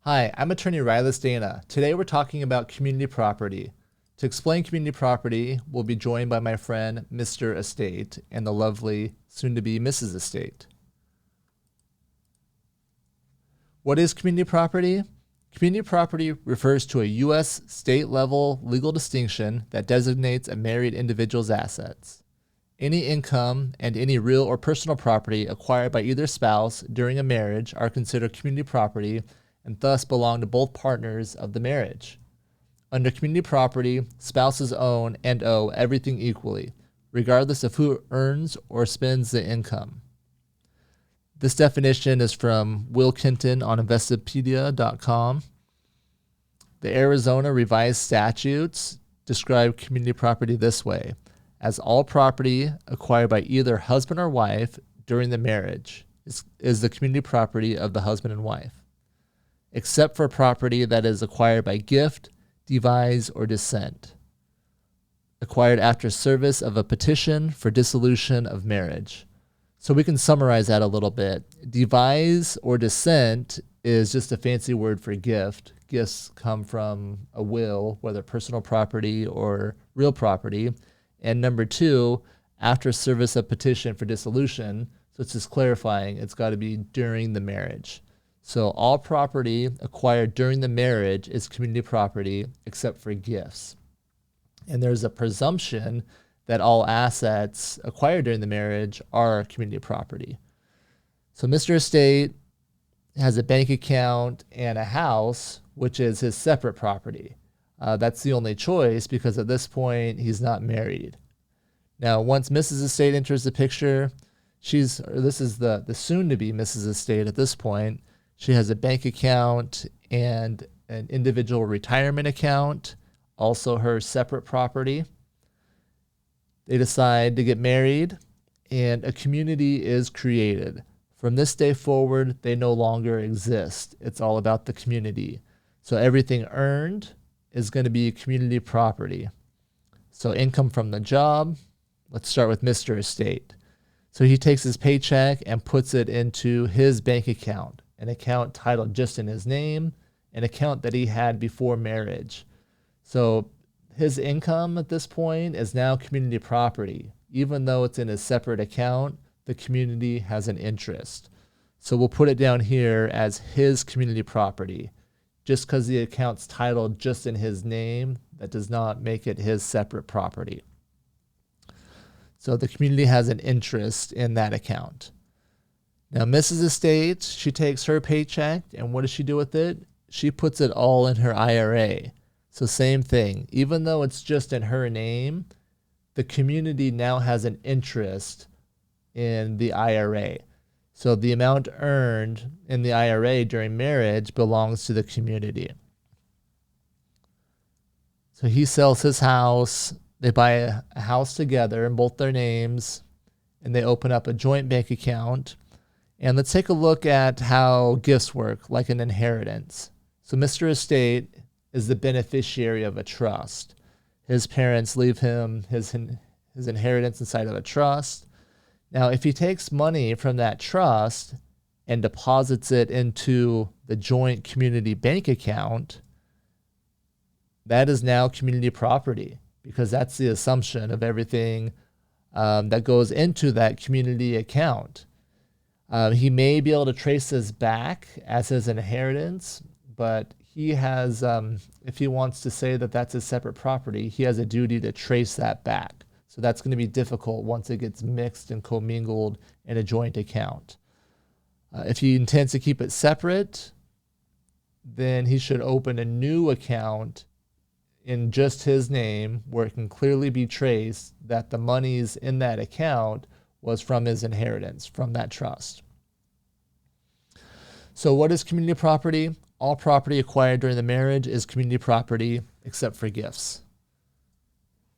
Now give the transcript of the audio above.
Hi, I'm attorney Rylas Dana. Today we're talking about community property. To explain community property, we'll be joined by my friend Mr. Estate and the lovely soon-to-be Mrs. Estate. What is community property? Community property refers to a U.S. state-level legal distinction that designates a married individual's assets. Any income and any real or personal property acquired by either spouse during a marriage are considered community property and thus belong to both partners of the marriage. Under community property, spouses own and owe everything equally, regardless of who earns or spends the income. This definition is from Will Kenton on Investopedia.com. The Arizona Revised Statutes describe community property this way: as all property acquired by either husband or wife during the marriage is the community property of the husband and wife, except for property that is acquired by gift, devise, or descent, acquired after service of a petition for dissolution of marriage. So we can summarize that a little bit. Devise or descent is just a fancy word for gift. Gifts come from a will, whether personal property or real property. And number two, after service of petition for dissolution. So it's just clarifying, it's got to be during the marriage. So all property acquired during the marriage is community property except for gifts. And there's a presumption that all assets acquired during the marriage are community property. So Mr. Estate has a bank account and a house, which is his separate property. That's the only choice because at this point he's not married. Now, once Mrs. Estate enters the picture, this is the soon-to-be Mrs. Estate at this point. She has a bank account and an individual retirement account, also her separate property. They decide to get married, and a community is created. From this day forward, they no longer exist. It's all about the community. So everything earned is going to be community property. So income from the job, let's start with Mr. Estate. So he takes his paycheck and puts it into his bank account, an account titled just in his name, an account that he had before marriage. So his income at this point is now community property. Even though it's in a separate account, the community has an interest. So we'll put it down here as his community property. Just because the account's titled just in his name, that does not make it his separate property. So the community has an interest in that account. Now, Mrs. Estate, she takes her paycheck, and what does she do with it? She puts it all in her IRA. So same thing. Even though it's just in her name, the community now has an interest in the IRA. So the amount earned in the IRA during marriage belongs to the community. So he sells his house. They buy a house together in both their names, and they open up a joint bank account. And let's take a look at how gifts work, like an inheritance. So Mr. Estate is the beneficiary of a trust. His parents leave him his inheritance inside of a trust. Now, if he takes money from that trust and deposits it into the joint community bank account, that is now community property because that's the assumption of everything that goes into that community account. He may be able to trace this back as his inheritance, but he has, if he wants to say that that's his separate property, he has a duty to trace that back. So that's going to be difficult once it gets mixed and commingled in a joint account. If he intends to keep it separate, then he should open a new account in just his name where it can clearly be traced that the monies in that account was from his inheritance, from that trust. So what is community property? All property acquired during the marriage is community property except for gifts.